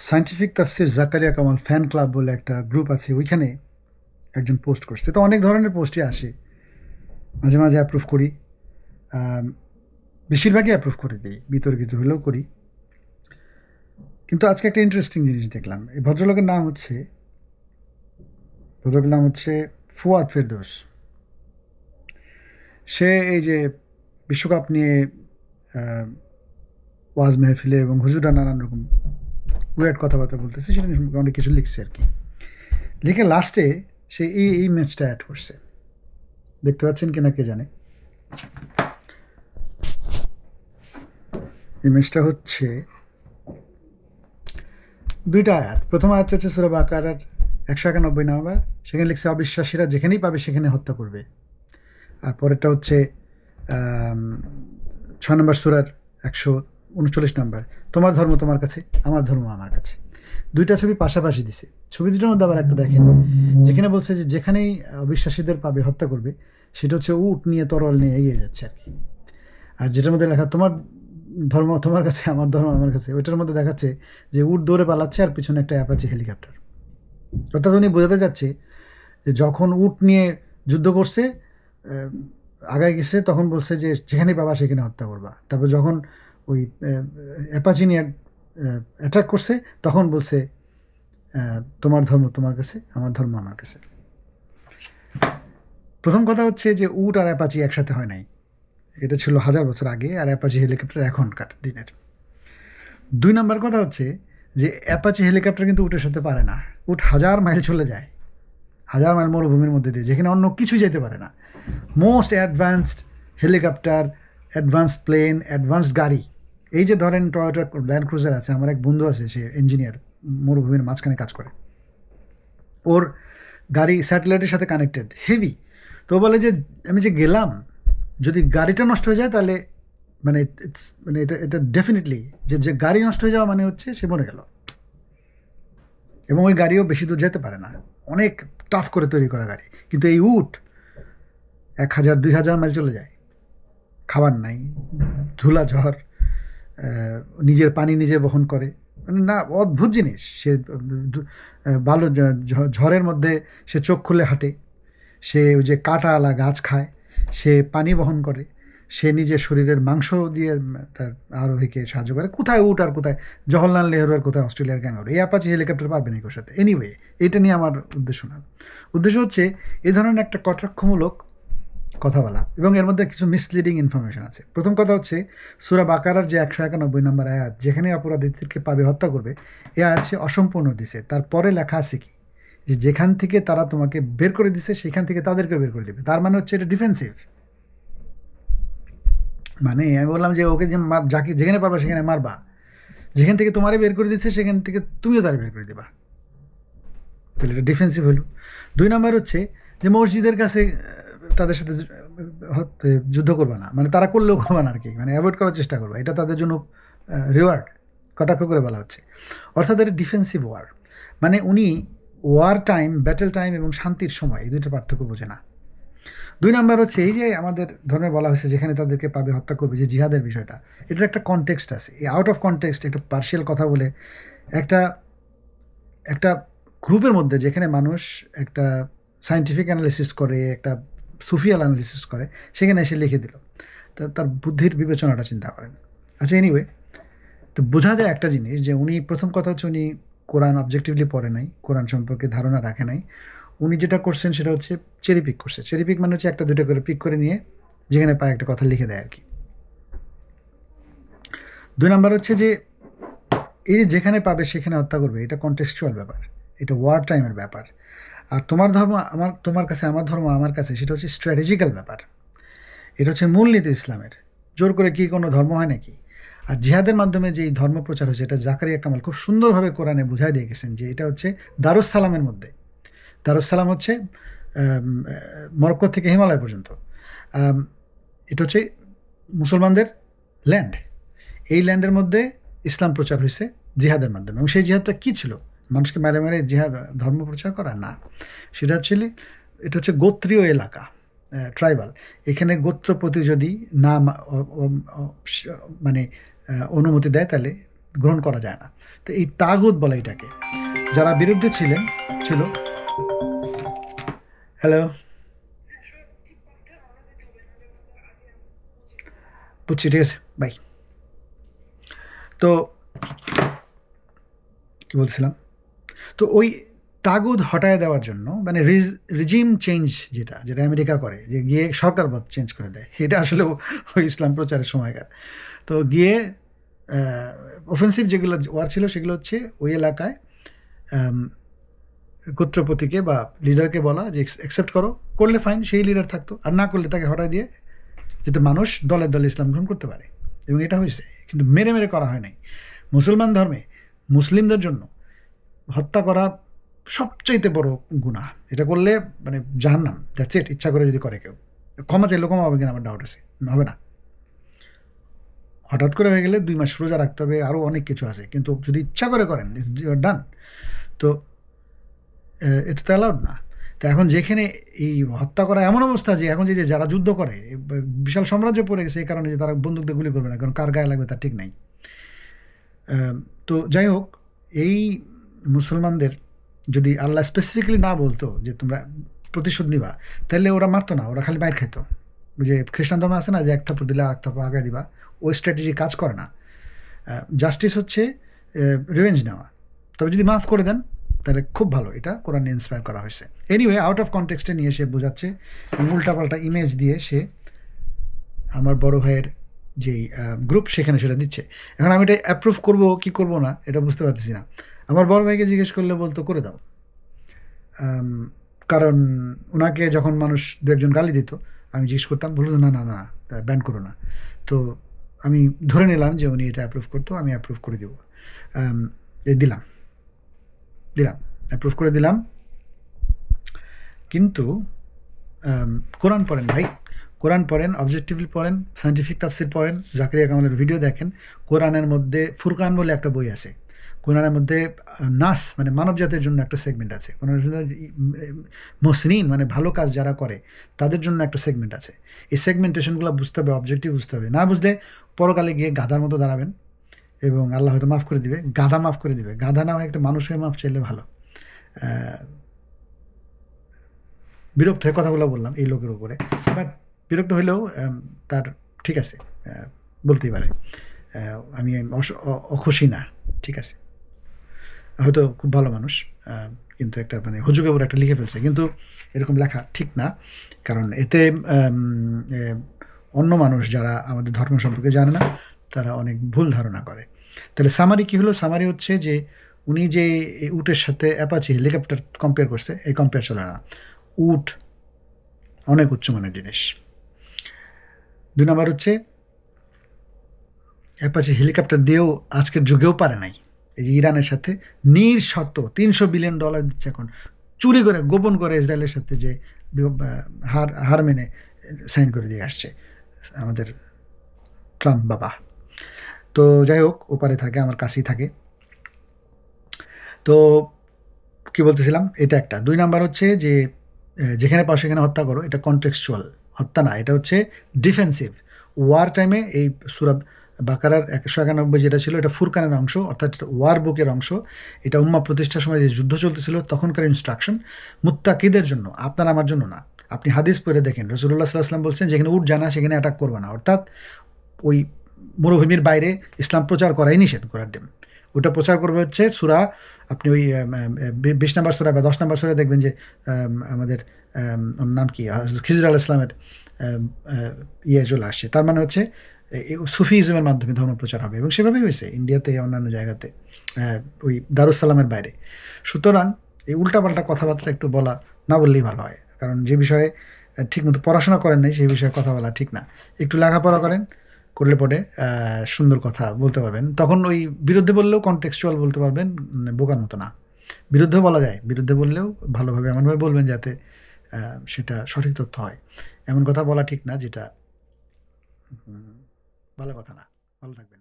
Scientific তাফসির Zakaria Kamal fan club বলে একটা গ্রুপ আছে, ওইখানে একজন পোস্ট করছে। তো অনেক ধরনের পোস্টই আসে, মাঝে মাঝে অ্যাপ্রুভ করি, আম, বেশিরভাগই অ্যাপ্রুভ করে দিই, বিতর্কিত হলেও করি। কিন্তু আজকে একটা ইন্টারেস্টিং জিনিস দেখলাম। এই ভদ্রলোকের নাম হচ্ছে ফুয়াদ ফেরদৌস। সে এই যে বিশ্বকাপ নিয়ে আহ, ওয়াজ মেহফিলে এবং হুজুরা নানান রকম ওয়েট কথাবার্তা বলতেছে, সেটা নিয়ে অনেক কিছু লিখছে আর কি। লিখে লাস্টে সে এই ম্যাচটা অ্যাড করছে, দেখতে পাচ্ছেন কিনা কে জানে। এই ম্যাচটা হচ্ছে দুইটা আয়াত। প্রথম আয়াত হচ্ছে সূরা বাকারার 191 নম্বর, সেখানে লিখছে অবিশ্বাসীরা যেখানেই পাবে সেখানে হত্যা করবে। আর পরেরটা হচ্ছে 6 নম্বর সূরার 139 নম্বর, তোমার ধর্ম তোমার কাছে, আমার ধর্ম আমার কাছে। দুইটা ছবি পাশাপাশি দিছে। ছবি দুটোর মধ্যে আবার একটা দেখেন, যেখানে বলছে যে যেখানেই অবিশ্বাসীদের পাবে হত্যা করবে, সেটা হচ্ছে উট নিয়ে তরোয়াল নিয়ে এগিয়ে যাচ্ছে আর কি। আর যেটার মধ্যে লেখা তোমার ধর্ম তোমার কাছে, আমার ধর্ম আমার কাছে, ওইটার মধ্যে দেখাচ্ছে যে উট দৌড়ে পালাচ্ছে আর পিছনে একটা অ্যাপাচি হেলিকপ্টার। অর্থাৎ উনি বোঝাতে যাচ্ছে যে যখন উট নিয়ে যুদ্ধ করছে, আগায় গেছে, তখন বলছে যে যেখানেই পাবা সেখানে হত্যা করবা। তারপর যখন ওই অ্যাপাচি নিয়ে অ্যাটাক করছে, তখন বলছে তোমার ধর্ম তোমার কাছে, আমার ধর্ম আমার কাছে। প্রথম কথা হচ্ছে যে উট আর অ্যাপাচি একসাথে হয় নাই, এটা ছিল 1000 বছর আগে, আর অ্যাপাচি হেলিকপ্টার এখনকার দিনের। 2 নম্বর কথা হচ্ছে যে অ্যাপাচি হেলিকপ্টার কিন্তু উটের সাথে পারে না। উট 1000 মাইল চলে যায়, 1000 মাইল মরুভূমির মধ্যে দিয়ে, যেখানে অন্য কিছু যেতে পারে না। Most advanced helicopter, advanced plane, advanced গাড়ি, এই যে ধরেন টয়োটা ল্যান্ড ক্রুজার আছে, আমার এক বন্ধু আছে, সে ইঞ্জিনিয়ার, মরুভূমির মাঝখানে কাজ করে। ওর গাড়ি স্যাটেলাইটের সাথে কানেক্টেড, হেভি। তো বলে যে আমি যে গেলাম, যদি গাড়িটা নষ্ট হয়ে যায় তাহলে মানে মানে এটা এটা ডেফিনেটলি যে যে গাড়ি নষ্ট হয়ে যাওয়া মানে হচ্ছে সে মরে গেল। এবং ওই গাড়িও বেশি দূর যেতে পারে না, অনেক টাফ করে তৈরি করা গাড়ি। কিন্তু এই উট 1000-2000 মাইল চলে যায়, খাবার নাই, ধুলা ঝড়, নিজের পানি নিজে বহন করে, মানে না, অদ্ভুত জিনিস। সে বালু ঝড়ের মধ্যে সে চোখ খুলে হাঁটে, সে ওই যে কাঁটাওয়ালা গাছ খায়, সে পানি বহন করে, সে নিজের শরীরের মাংস দিয়ে তার আরোহীকে সাহায্য করে। কোথায় উট আর কোথায় জওহরলাল নেহরু আর কোথায় অস্ট্রেলিয়ার ক্যাঙ্গারু? এই অ্যাপাচি হেলিকপ্টার পারবে না কেউ সাথে। এনিওয়ে, এটা নিয়ে আমার উদ্দেশ্য হচ্ছে এই ধরনের একটা কটাক্ষমূলক কথা বলা, এবং এর মধ্যে কিছু মিসলিডিং ইনফরমেশন আছে। প্রথম কথা হচ্ছে সূরা বাকারার যে 191 নম্বর আয়াত, যেখানে অপরাধীদেরকে পাবে হত্যা করবে, এই আয়াত সে অসম্পূর্ণ দিছে। তারপরে লেখা আছে কি, যে যেখান থেকে তারা তোমাকে বের করে দিছে সেখান থেকে তাদেরকে বের করে দেবে। তার মানে হচ্ছে এটা ডিফেন্সিভ। মানে আমি বললাম যে ওকে যে যাকে যেখানে পারবা সেখানে মারবা, যেখান থেকে তোমারে বের করে দিচ্ছে সেখান থেকে তুমিও তারা বের করে দেবা, তাহলে এটা ডিফেন্সিভ হলো। 2 নম্বর হচ্ছে যে মসজিদের কাছে তাদের সাথে যুদ্ধ করবে না, মানে তারা করলেও করবে না আর কি, মানে অ্যাভয়েড করার চেষ্টা করবে, এটা তাদের জন্য রিওয়ার্ড, কটাক্ষ করে বলা হচ্ছে। অর্থাৎ এটা ডিফেন্সিভ ওয়ার। মানে উনি ওয়ার টাইম, ব্যাটেল টাইম এবং শান্তির সময়, এই দুটো পার্থক্য বোঝে না। 2 নম্বর হচ্ছে এই যে আমাদের ধর্মে বলা হয়েছে যেখানে তাদেরকে পাবে হত্যা করবে, যে জিহাদের বিষয়টা, এটার একটা কনটেক্সট আছে। এই আউট অফ কনটেক্সট একটা পার্শিয়াল কথা বলে একটা একটা গ্রুপের মধ্যে, যেখানে মানুষ একটা সায়েন্টিফিক অ্যানালিসিস করে, একটা সুফিয়াল অ্যানালিসিস করে, সেখানে এসে লিখে দিল। তার বুদ্ধির বিবেচনাটা চিন্তা করেন। আচ্ছা, এনিওয়ে, তো বোঝা যায় একটা জিনিস, যে উনি প্রথম কথা হচ্ছে উনি কোরআন অবজেক্টিভলি পড়ে নাই, কোরআন সম্পর্কে ধারণা রাখে নাই। উনি যেটা করছেন সেটা হচ্ছে চেরি পিক করছে। চেরি পিক মানে হচ্ছে একটা দুটো করে পিক করে নিয়ে যেখানে পায় একটা কথা লিখে দেয় আর কি। 2 নম্বর হচ্ছে যে এই যে যেখানে পাবে সেখানে হত্যা করবে, এটা কন্টেক্সচুয়াল ব্যাপার, এটা ওয়ার টাইমের ব্যাপার। আর তোমার ধর্ম আমার তোমার কাছে, আমার ধর্ম আমার কাছে, সেটা হচ্ছে স্ট্র্যাটেজিক্যাল ব্যাপার। এটা হচ্ছে মূলনীতি ইসলামের। জোর করে কি কোনো ধর্ম হয় নাকি? আর জিহাদের মাধ্যমে যে ধর্ম প্রচার হয়েছে, এটা জাকারিয়া কামাল খুব সুন্দরভাবে কোরআনে বুঝাই দিয়ে গেছেন, যে এটা হচ্ছে দারুস সালামের মধ্যে। দারুস সালাম হচ্ছে মরক্কো থেকে হিমালয় পর্যন্ত, এটা হচ্ছে মুসলমানদের ল্যান্ড। এই ল্যান্ডের মধ্যে ইসলাম প্রচার হয়েছে জিহাদের মাধ্যমে। এবং সেই জিহাদটা কী ছিল? মানুষকে মেরে মেরে জিহাদ, ধর্ম প্রচার করা না। সেটা এটা হচ্ছে গোত্রীয় এলাকা, ট্রাইবাল। এখানে গোত্রপতি যদি না মানে অনুমতি দেয়, তাহলে গ্রহণ করা যায় না। তো এই তাগুত বলে এটাকে। যারা বিরুদ্ধে ছিল হ্যালো, বুঝছি, ঠিক আছে, বাই। তো কি বলছিলাম, তো ওই তাগুদ হটায় দেওয়ার জন্য মানে রিজিম চেঞ্জ যেটা আমেরিকা করে, যে গিয়ে সরকার চেঞ্জ করে দেয়, এটা আসলে ওই ইসলাম প্রচারের সময়কার। তো গিয়ে অফেন্সিভ যেগুলো ওয়ার ছিল সেগুলো হচ্ছে ওই এলাকায় গোত্রপতিকে বা লিডারকে বলা যে অ্যাকসেপ্ট করলে ফাইন, সেই লিডার থাকতো, আর না করলে তাকে হটায় দিয়ে যাতে মানুষ দলে দলে ইসলাম গ্রহণ করতে পারে। এবং এটা হয়েছে, কিন্তু মেরে মেরে করা হয় নাই। মুসলমান ধর্মে মুসলিমদের জন্য হত্যা করা সবচাইতে বড় গুনাহ। এটা করলে মানে জাহান্নাম, দ্যাটস ইট। ইচ্ছা করে যদি করে কেউ, ক্ষমা চাইলে ক্ষমা হবে কিনা আমার ডাউট আছে, হবে না। হঠাৎ করে হয়ে গেলে 2 মাস রোজা রাখতে হবে, আরও অনেক কিছু আছে, কিন্তু যদি ইচ্ছা করে করেন ডান। তো এটা তো অ্যালাউড না। তো এখন যেখানে এই হত্যা করা এমন অবস্থা যে এখন যে যারা যুদ্ধ করে বিশাল সাম্রাজ্য পড়ে গেছে, এই কারণে যে তারা বন্দুক দিয়ে গুলি করবে না, কারণ কার গায়ে লাগবে তার ঠিক নাই। তো যাই হোক, এই মুসলমানদের যদি আল্লাহ স্পেসিফিক্যালি না বলতো যে তোমরা প্রতিশোধ নিবা, তাহলে ওরা মারতো না, ওরা খালি মাইর খেত। যে খ্রিস্টান ধর্ম আছে না, যে এক থাপ্পড় দিলে আর এক থাপ্পড় আগে দিবা, ওই স্ট্র্যাটেজি কাজ করে না। জাস্টিস হচ্ছে রিভেঞ্জ নেওয়া। তবে যদি মাফ করে দেন তাহলে খুব ভালো, এটা কোরআনে ইন্সপায়ার করা হয়েছে। এনিওয়ে, আউট অফ কনটেক্সটে নিয়ে সে বোঝাচ্ছে, উল্টাপাল্টা ইমেজ দিয়ে সে আমার বড় ভাইয়ের যেই গ্রুপ সেখানে সেটা দিচ্ছে। এখন আমি এটা অ্যাপ্রুভ করবো কি করবো না এটা বুঝতে পারতেছি না। আমার বড় ভাইকে জিজ্ঞেস করলে বলতো করে দাও, কারণ ওনাকে যখন মানুষ 2-1 গালি দিত, আমি জিজ্ঞেস করতাম, বলতো না না না ব্যান করো না। তো আমি ধরে নিলাম যে উনি এটা অ্যাপ্রুভ করতো, আমি অ্যাপ্রুভ করে দেবো। দিলাম অ্যাপ্রুভ করে দিলাম। কিন্তু কোরআন পড়েন ভাই, কোরআন পড়েন, অবজেক্টিভলি পড়েন, সায়েন্টিফিক তাফসির পড়েন, জাকারিয়া কামালের ভিডিও দেখেন। কোরআনের মধ্যে ফুরকান বলে একটা বই আছে, কোরআনের মধ্যে নাস মানে মানব জাতির জন্য একটা সেগমেন্ট আছে, কোরআনের মুহসিনিন মানে ভালো কাজ যারা করে তাদের জন্য একটা সেগমেন্ট আছে। এই সেগমেন্টেশনগুলো বুঝতে হবে, অবজেক্টিভ বুঝতে হবে। না বুঝলে পরকালে গিয়ে গাধার মতো দাঁড়াবেন এবং আল্লাহ হয়তো মাফ করে দিবে, গাধা মাফ করে দিবে। গাধা না হয় একটা মানুষ হয়ে মাফ চাইলে ভালো। বিরক্ত হয়ে কথাগুলো বললাম এই লোকের উপরে, বাট বিরক্ত হইলেও তার ঠিক আছে, বলতেই পারে আমি অখুশি না, ঠিক আছে, হয়তো খুব ভালো মানুষ, কিন্তু একটা মানে হুজুগে উপর একটা লিখে ফেলছে, কিন্তু এরকম লেখা ঠিক না। কারণ এতে অন্য মানুষ যারা আমাদের ধর্ম সম্পর্কে জানে না তারা অনেক ভুল ধারণা করে। তাহলে সামারি কী হলো? সামারি হচ্ছে যে উনি যে উটের সাথে অ্যাপাচি হেলিকপ্টার কম্পেয়ার করছে, এই কম্পেয়ার চলে না। উট অনেক উচ্চমানের জিনিস। 2 নম্বর হচ্ছে অ্যাপাচি হেলিকপ্টার দিয়েও আজকের যুগেও পারে নাই। এই যে ইরানের সাথে নিঃশর্ত $300 বিলিয়ন দিচ্ছে এখন, চুরি করে গোপন করে ইসরায়েলের সাথে যে হার মেনে সাইন করে দিয়ে আসছে আমাদের ট্রাম্প বাবা। তো যাই হোক, ওপারে থাকে, আমার কাছেই থাকে। তো কি বলতেছিলাম, এটা একটা। 2 নাম্বার হচ্ছে যে যেখানে পাও সেখানে হত্যা করো, এটা কনটেক্সচুয়াল হত্যা না, এটা হচ্ছে ডিফেন্সিভ। ওয়ার টাইমে এই সূরা বাকারার 191 যেটা ছিল, এটা ফুরকানের অংশ, অর্থাৎ ওয়ার বুকের অংশ। এটা উম্মাহ প্রতিষ্ঠার সময় যে যুদ্ধ চলতেছিল তখনকার ইনস্ট্রাকশন, মুত্তাকিদের জন্য, আপনার আমার জন্য না। আপনি হাদিস পড়ে দেখেন, রাসূলুল্লাহ সাল্লাল্লাহু আলাইহি ওয়াসাল্লাম বলছেন যেখানে উট জানা সেখানে অ্যাটাক করবে না, অর্থাৎ ওই মরুভূমির বাইরে ইসলাম প্রচার করাই নিষেধ করার ডিম। ওটা প্রচার করবে হচ্ছে সূরা, আপনি ওই 20 নম্বর সূরা বা 10 নম্বর সূরা দেখবেন যে আমাদের ওর নাম কি, খিজর আলাইহিস সালামের চলে আসছে। তার মানে হচ্ছে সুফিজমের মাধ্যমে ধর্ম প্রচার হবে, এবং সেভাবেই হয়েছে ইন্ডিয়াতে, অন্যান্য জায়গাতে, ওই দারুসালামের বাইরে। সুতরাং এই উল্টাপাল্টা কথাবার্তা একটু বলা না বললেই ভালো হয়, কারণ যে বিষয়ে ঠিকমতো পড়াশোনা করেন নাই সেই বিষয়ে কথা বলা ঠিক না। একটু লেখাপড়া করলে পরে সুন্দর কথা বলতে পারবেন, তখন ওই বিরুদ্ধে বললেও কনটেক্সচুয়াল বলতে পারবেন, বোকার মতো না। বিরুদ্ধেও বলা যায়, বিরুদ্ধে বললেও ভালোভাবে এমনভাবে বলবেন যাতে সেটা সঠিক তথ্য হয়। এমন কথা বলা ঠিক না যেটা ভালো কথা না। ভালো থাকবেন।